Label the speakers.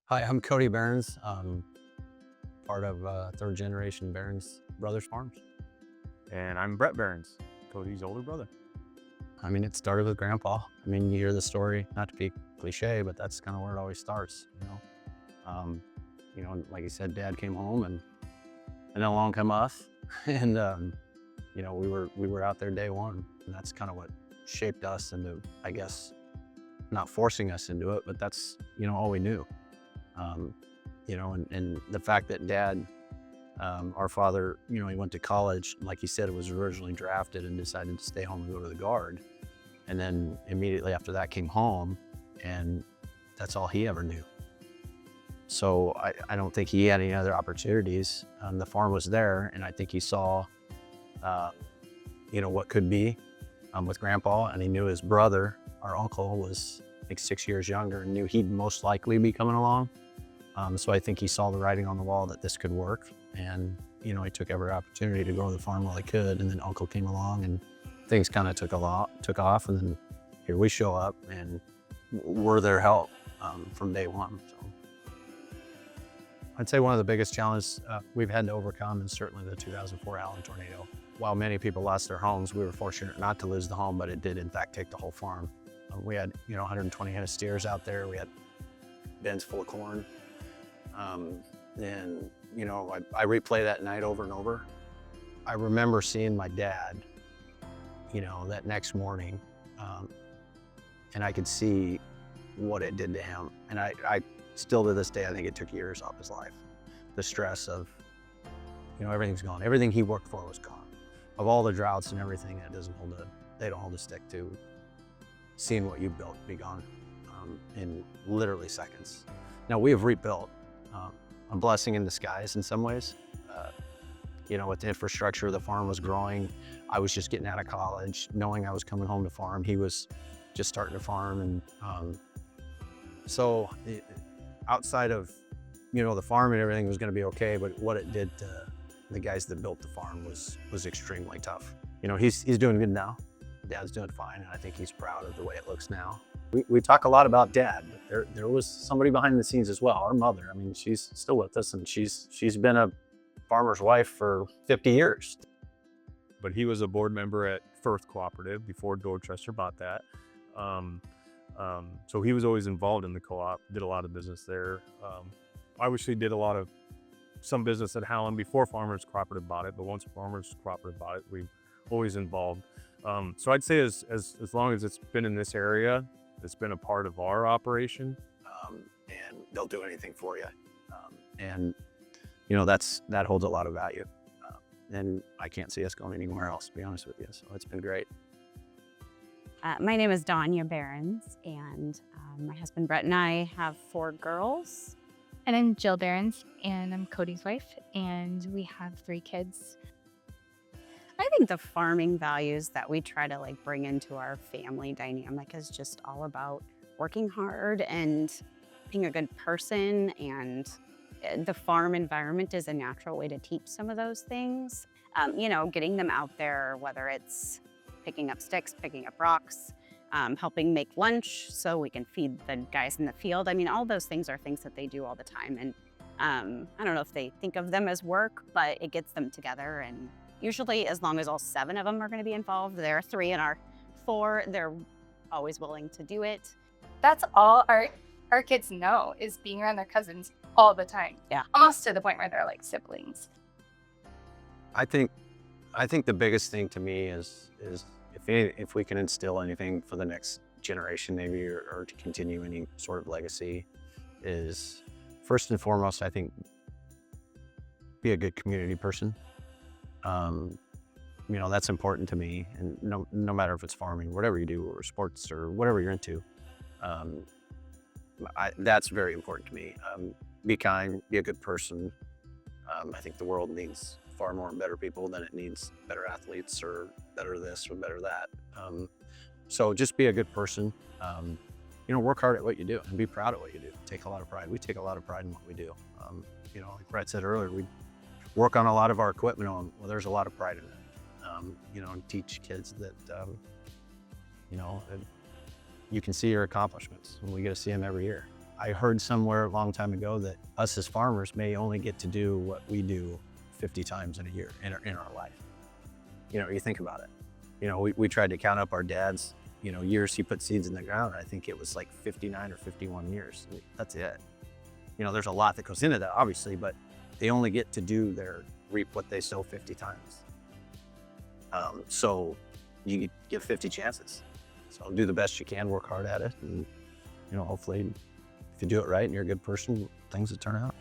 Speaker 1: Hi, I'm Cody Behrends, part of third generation Behrends Brothers Farms.
Speaker 2: And I'm Brett Behrens, Cody's older brother.
Speaker 1: I mean, it started with Grandpa. I mean, you hear the story, not to be cliche, but that's kind of where it always starts. Um, and like you said, Dad came home, and then along come us, and we were out there day one, and that's kind of what shaped us into, I guess, not forcing us into it, but that's all we knew. Um, and the fact that Dad, our father, he went to college. Like he said, it was originally drafted and decided to stay home and go to the Guard. And then immediately after that came home, and that's all he ever knew. So I don't think he had any other opportunities. The farm was there, and I think he saw, uh, what could be with Grandpa, and he knew his brother, our uncle, was like 6 years younger and knew he'd most likely be coming along. So I think he saw the writing on the wall that this could work. And, he took every opportunity to grow the farm while he could. And then Uncle came along and things kind of took off. And then here we show up and we're their help from day one. So I'd say one of the biggest challenges we've had to overcome is certainly the 2004 Allen tornado. While many people lost their homes, we were fortunate not to lose the home, but it did in fact take the whole farm. We had, 120 head of steers out there. We had bins full of corn. And I replay that night over and over. I remember seeing my dad, that next morning, and I could see what it did to him. And I still to this day, I think it took years off his life. The stress of, everything's gone. Everything he worked for was gone. Of all the droughts and everything, they don't hold a stick to seeing what you built be gone in literally seconds. Now we have rebuilt. A blessing in disguise in some ways. With the infrastructure, the farm was growing. I was just getting out of college, knowing I was coming home to farm. He was just starting to farm. And outside of, the farm and everything was going to be okay, but what it did to the guys that built the farm was extremely tough. He's doing good now. Dad's doing fine, and I think he's proud of the way it looks now. We talk a lot about Dad, but there was somebody behind the scenes as well. Our mother, I mean, she's still with us, and she's been a farmer's wife for 50 years.
Speaker 2: But he was a board member at Firth Cooperative before Dorchester bought that. So he was always involved in the co-op, did a lot of business there. I wish he did some business at Howland before Farmers Cooperative bought it, but once Farmers Cooperative bought it, we always involved. So I'd say as long as it's been in this area, it's been a part of our operation.
Speaker 1: And they'll do anything for you. And that holds a lot of value. And I can't see us going anywhere else, to be honest with you. So it's been great.
Speaker 3: My name is Danya Behrens, and my husband Brett and I have 4 girls.
Speaker 4: And I'm Jill Behrens, and I'm Cody's wife, and we have 3 kids.
Speaker 3: I think the farming values that we try to bring into our family dynamic is just all about working hard and being a good person, and the farm environment is a natural way to teach some of those things. Getting them out there, whether it's picking up sticks, picking up rocks, helping make lunch so we can feed the guys in the field. I mean, all those things are things that they do all the time. And I don't know if they think of them as work, but it gets them together. And usually, as long as all 7 of them are going to be involved, there are 3 in our 4, they're always willing to do it.
Speaker 4: That's all our kids know, is being around their cousins all the time.
Speaker 3: Yeah.
Speaker 4: Almost to the point where they're like siblings.
Speaker 1: I think the biggest thing to me is if we can instill anything for the next generation, maybe, or to continue any sort of legacy, is first and foremost, I think, be a good community person. That's important to me, and no matter if it's farming, whatever you do, or sports, or whatever you're into, that's very important to me. Be kind, be a good person. I think the world needs far more and better people than it needs better athletes or better this or better that. So just be a good person. Work hard at what you do and be proud of what you do. Take a lot of pride. We take a lot of pride in what we do. Like Brett said earlier, we work on a lot of our equipment well, there's a lot of pride in it. And teach kids that, you can see your accomplishments, and we get to see them every year. I heard somewhere a long time ago that us as farmers may only get to do what we do 50 times in a year in our life. You know, you think about it. You know, we tried to count up our dad's, you know, years he put seeds in the ground. I think it was like 59 or 51 years. That's it. You know, there's a lot that goes into that, obviously, but they only get to reap what they sow 50 times. So you give 50 chances. So do the best you can, work hard at it, and, you know, hopefully if you do it right and you're a good person, things will turn out.